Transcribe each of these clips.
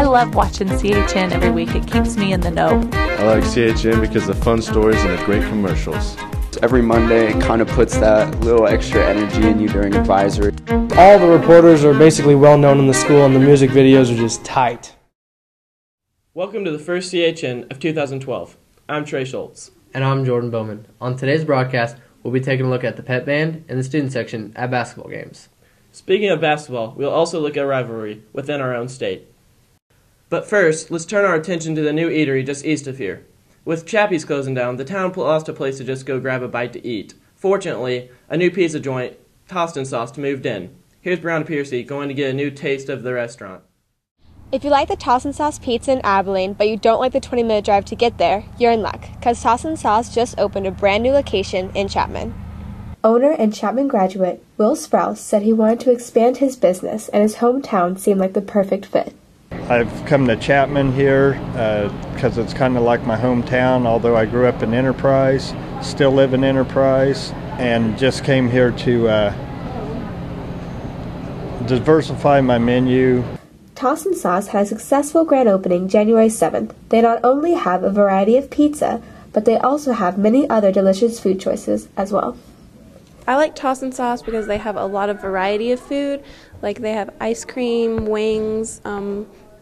I love watching CHN every week. It keeps me in the know. I like CHN because of fun stories and the great commercials. Every Monday it kind of puts that little extra energy in you during advisory. All the reporters are basically well known in the school and the music videos are just tight. Welcome to the first CHN of 2012. I'm Trey Schultz. And I'm Jordan Bowman. On today's broadcast, we'll be taking a look at the pep band and the student section at basketball games. Speaking of basketball, we'll also look at rivalry within our own state. But first, let's turn our attention to the new eatery just east of here. With Chappie's closing down, the town lost a place to just go grab a bite to eat. Fortunately, a new pizza joint, Tossed and Sauced, moved in. Here's Brown Piercy going to get a new taste of the restaurant. If you like the Toss and Sauce pizza in Abilene, but you don't like the 20-minute drive to get there, you're in luck, because Toss and Sauce just opened a brand new location in Chapman. Owner and Chapman graduate Will Sprouse said he wanted to expand his business, and his hometown seemed like the perfect fit. I've come to Chapman here because it's kind of like my hometown, although I grew up in Enterprise, still live in Enterprise, and just came here to diversify my menu. Toss and Sauce had a successful grand opening January 7th. They not only have a variety of pizza, but they also have many other delicious food choices as well. I like Toss and Sauce because they have a lot of variety of food. Like they have ice cream, wings,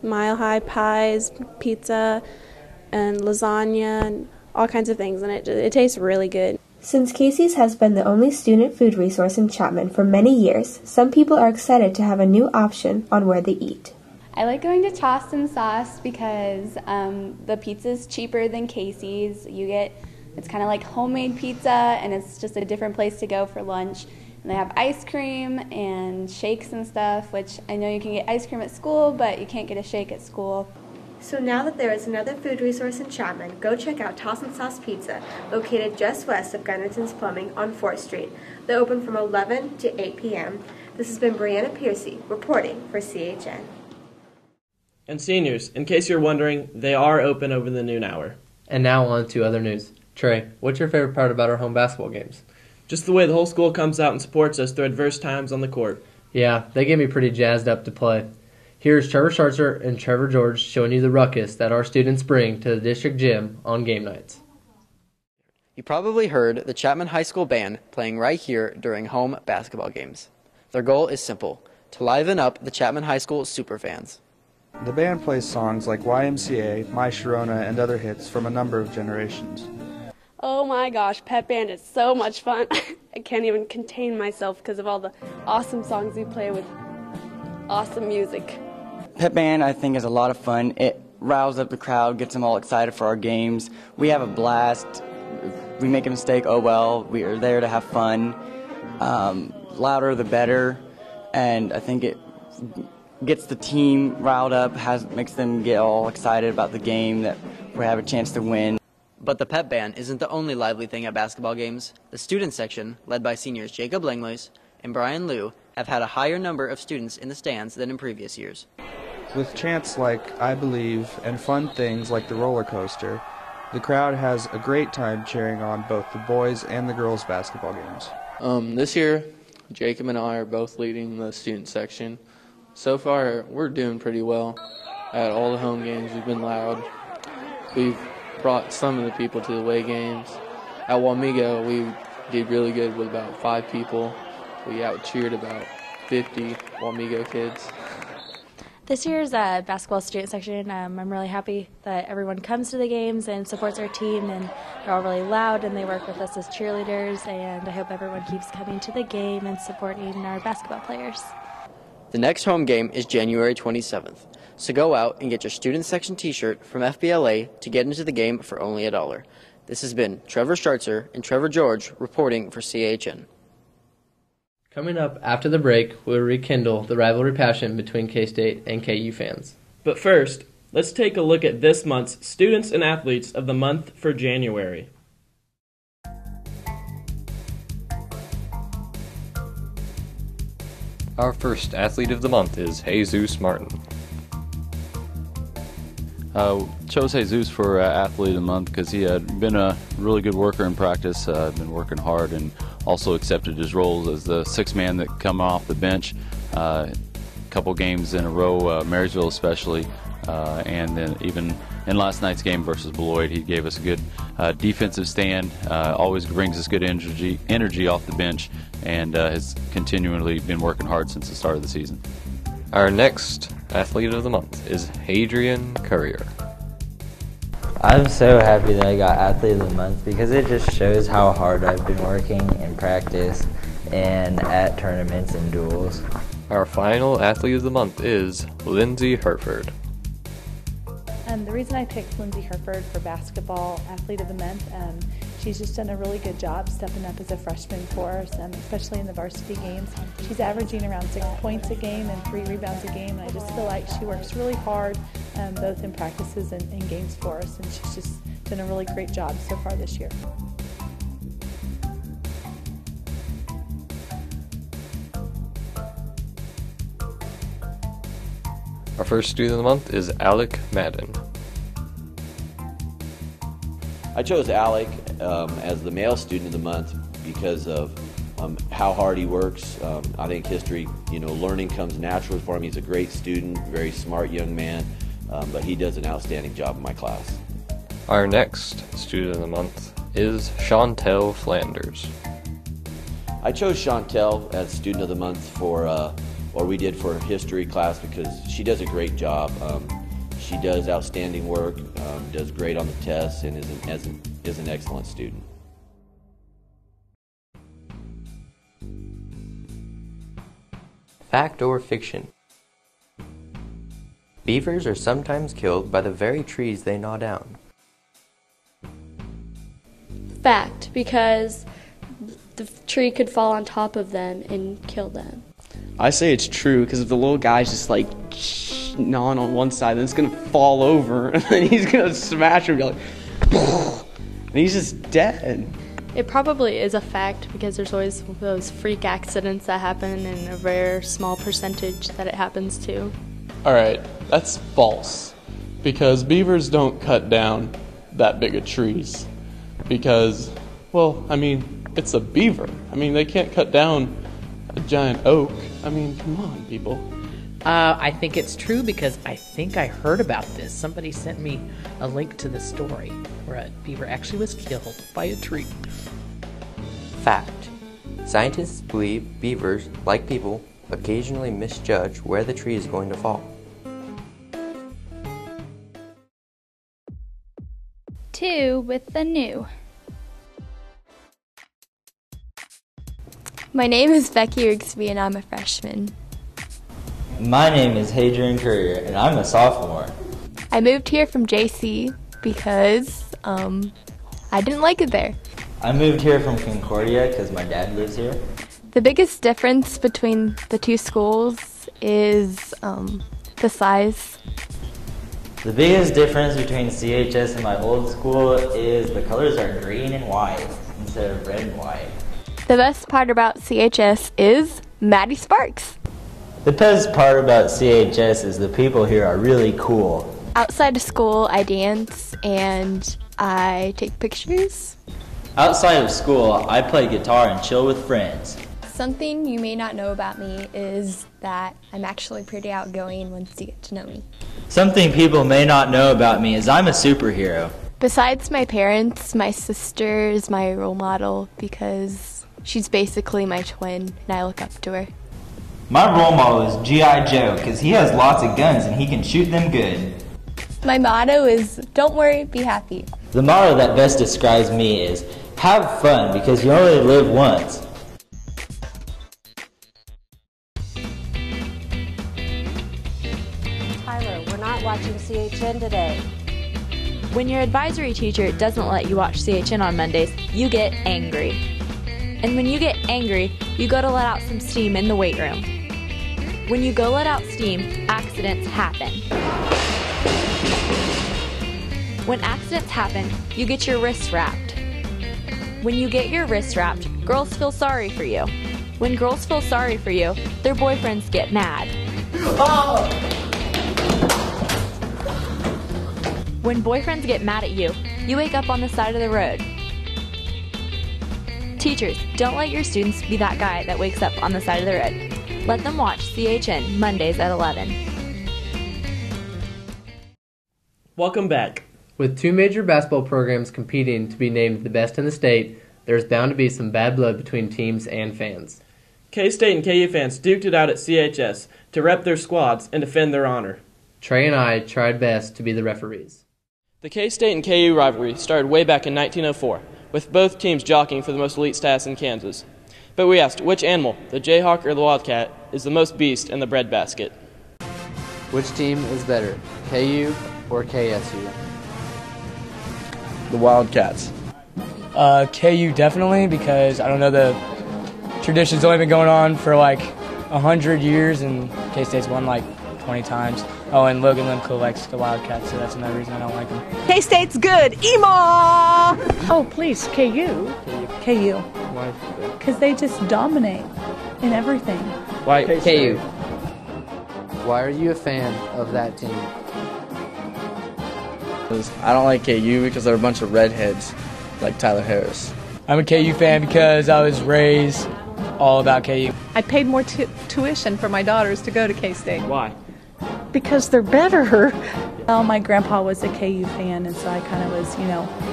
mile-high pies, pizza, and lasagna, and all kinds of things, and it tastes really good. Since Casey's has been the only student food resource in Chapman for many years, some people are excited to have a new option on where they eat. I like going to Tossed and Sauce because the pizza's cheaper than Casey's. It's kind of like homemade pizza, and it's just a different place to go for lunch. And they have ice cream and shakes and stuff, which I know you can get ice cream at school, but you can't get a shake at school. So now that there is another food resource in Chapman, go check out Toss and Sauce Pizza, located just west of Gunnarson's Plumbing on 4th Street. They open from 11 to 8 p.m. This has been Brianna Piercy reporting for CHN. And seniors, in case you're wondering, they are open over the noon hour. And now on to other news. Trey, what's your favorite part about our home basketball games? Just the way the whole school comes out and supports us through adverse times on the court. Yeah, they get me pretty jazzed up to play. Here's Trevor Schartzer and Trevor George showing you the ruckus that our students bring to the district gym on game nights. You probably heard the Chapman High School band playing right here during home basketball games. Their goal is simple, to liven up the Chapman High School superfans. The band plays songs like YMCA, My Sharona, and other hits from a number of generations. Oh my gosh, Pep Band is so much fun. I can't even contain myself because of all the awesome songs we play with awesome music. Pep Band, I think, is a lot of fun. It riles up the crowd, gets them all excited for our games. We have a blast. If we make a mistake, oh well. We are there to have fun. Louder the better. And I think it gets the team riled up, makes them get all excited about the game, that we have a chance to win. But the pep band isn't the only lively thing at basketball games. The student section, led by seniors Jacob Langlois and Brian Liu, have had a higher number of students in the stands than in previous years. With chants like I Believe and fun things like the roller coaster, the crowd has a great time cheering on both the boys and the girls basketball games. This year, Jacob and I are both leading the student section. So far, we're doing pretty well. At all the home games, we've been loud. We've brought some of the people to the away games. At Wamego, we did really good with about 5 people. We out-cheered about 50 Wamego kids. This year's basketball student section, I'm really happy that everyone comes to the games and supports our team, and they're all really loud and they work with us as cheerleaders, and I hope everyone keeps coming to the game and supporting our basketball players. The next home game is January 27th, so go out and get your student section t-shirt from FBLA to get into the game for only $1. This has been Trevor Schartzer and Trevor George reporting for CHN. Coming up after the break, we'll rekindle the rivalry passion between K-State and KU fans. But first, let's take a look at this month's Students and Athletes of the Month for January. Our first athlete of the month is Jesus Martin. Chose Jesus for athlete of the month because he had been a really good worker in practice, been working hard, and also accepted his roles as the sixth man that come off the bench. couple games in a row, Marysville especially, and then even in last night's game versus Beloit, he gave us a good defensive stand, always brings us good energy off the bench, and has continually been working hard since the start of the season. Our next Athlete of the Month is Hadrian Courier. I'm so happy that I got Athlete of the Month because it just shows how hard I've been working in practice and at tournaments and duels. Our final Athlete of the Month is Lindsay Herford. The reason I picked Lindsay Herford for basketball Athlete of the Month, she's just done a really good job stepping up as a freshman for us, especially in the varsity games. She's averaging around 6 points a game and 3 rebounds a game, and I just feel like she works really hard both in practices and in games for us, and she's just done a really great job so far this year. Our first Student of the Month is Alec Madden. I chose Alec as the male Student of the Month because of how hard he works. I think history, learning comes naturally for him. He's a great student, very smart young man, but he does an outstanding job in my class. Our next Student of the Month is Chantel Flanders. I chose Chantel as Student of the Month for we did for history class because she does a great job. She does outstanding work, does great on the tests, and is an excellent student. Fact or fiction? Beavers are sometimes killed by the very trees they gnaw down. Fact, because the tree could fall on top of them and kill them. I say it's true because if the little guy's just like gnawing on one side, then it's gonna fall over, and then he's gonna smash him, and be like, and he's just dead. It probably is a fact because there's always those freak accidents that happen, and a very small percentage that it happens to. Alright, that's false. Because beavers don't cut down that big of trees. Because, it's a beaver. They can't cut down a giant oak. Come on, people. I think it's true because I think I heard about this. Somebody sent me a link to the story where a beaver actually was killed by a tree. Fact. Scientists believe beavers, like people, occasionally misjudge where the tree is going to fall. 2 with the new. My name is Becky Rigsby and I'm a freshman. My name is Hadrian Courier and I'm a sophomore. I moved here from JC because I didn't like it there. I moved here from Concordia because my dad lives here. The biggest difference between the two schools is the size. The biggest difference between CHS and my old school is the colors are green and white instead of red and white. The best part about CHS is Maddie Sparks. The best part about CHS is the people here are really cool. Outside of school, I dance and I take pictures. Outside of school, I play guitar and chill with friends. Something you may not know about me is that I'm actually pretty outgoing once you get to know me. Something people may not know about me is I'm a superhero. Besides my parents, my sister is my role model because she's basically my twin and I look up to her. My role model is G.I. Joe because he has lots of guns and he can shoot them good. My motto is, don't worry, be happy. The motto that best describes me is, have fun because you only live once. Tyler, we're not watching CHN today. When your advisory teacher doesn't let you watch CHN on Mondays, you get angry. And when you get angry, you go to let out some steam in the weight room. When you go let out steam, accidents happen. When accidents happen, you get your wrists wrapped. When you get your wrists wrapped, girls feel sorry for you. When girls feel sorry for you, their boyfriends get mad. When boyfriends get mad at you, you wake up on the side of the road. Teachers, don't let your students be that guy that wakes up on the side of the road. Let them watch CHN Mondays at 11. Welcome back. With two major basketball programs competing to be named the best in the state, there's bound to be some bad blood between teams and fans. K-State and KU fans duked it out at CHS to rep their squads and defend their honor. Trey and I tried best to be the referees. The K-State and KU rivalry started way back in 1904, with both teams jockeying for the most elite status in Kansas. But we asked which animal, the Jayhawk or the Wildcat, is the most beast in the breadbasket. Which team is better, KU or KSU? The Wildcats. KU definitely, because I don't know, the tradition's only been going on for like 100 years, and K-State's won like 20 times. Oh, and Logan Limco likes the Wildcats, so that's another reason I don't like them. K-State's good. Emo! Oh, please, KU. KU. Why? Because they just dominate in everything. Why KU? Why are you a fan of that team? I don't like KU because they're a bunch of redheads, like Tyler Harris. I'm a KU fan because I was raised all about KU. I paid more tuition for my daughters to go to K-State. Why? Because they're better. Well, my grandpa was a KU fan, and so I kind of was,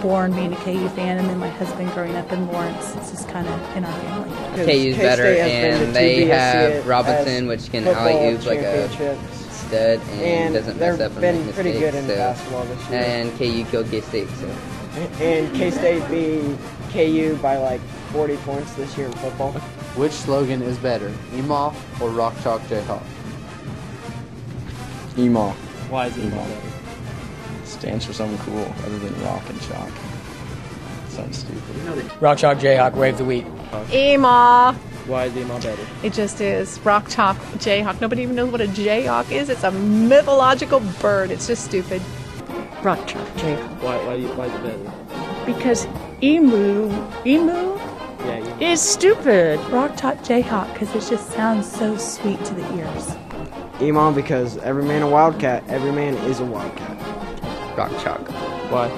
born being a KU fan, and then my husband growing up in Lawrence. It's just kind of in our family. KU's better, and they have Robinson, which can alley-oop like a stud and doesn't mess up and make mistakes. Pretty good in basketball this year. And KU killed K-State, so. And K-State beat KU by like 40 points this year in football. Which slogan is better, EMAW or Rock Chalk Jayhawk? EMAW. Why is EMAW better? Stands for something cool other than rock and chalk. Sounds stupid. Rock Chalk Jayhawk, wave the wheat. EMAW. Why is EMAW better? It just is. Rock Chalk Jayhawk. Nobody even knows what a Jayhawk is. It's a mythological bird. It's just stupid. Rock Chalk Jayhawk. Why is it better? Because emu is stupid. Rock Top Jayhawk, because it just sounds so sweet to the ears. EMAW because every man a Wildcat, every man is a Wildcat. Rock Chalk. Why?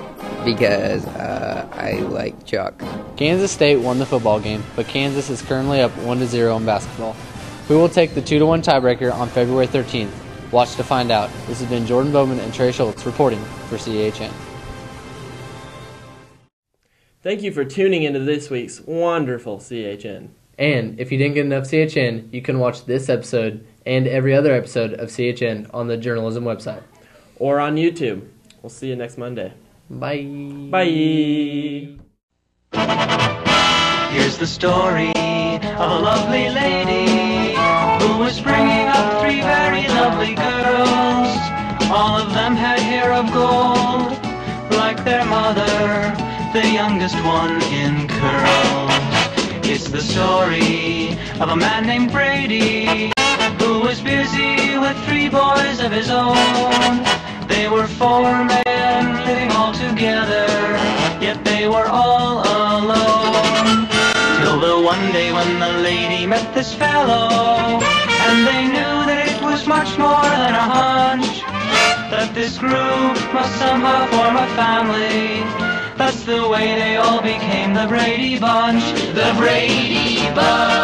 Because I like chalk. Kansas State won the football game, but Kansas is currently up 1-0 in basketball. Who will take the 2-1 tiebreaker on February 13th? Watch to find out. This has been Jordan Bowman and Trey Schultz reporting for CHN. Thank you for tuning into this week's wonderful CHN. And if you didn't get enough CHN, you can watch this episode and every other episode of CHN on the journalism website. Or on YouTube. We'll see you next Monday. Bye. Bye. Here's the story of a lovely lady who was bringing up 3 very lovely girls. All of them had hair of gold, like their mother, the youngest one in curls. It's the story of a man named Brady who was busy with 3 boys of his own. They were 4 men living all together, yet they were all alone. Till the one day when the lady met this fellow, and they knew that it was much more than a hunch, that this group must somehow form a family. That's the way they all became the Brady Bunch. The Brady Bunch.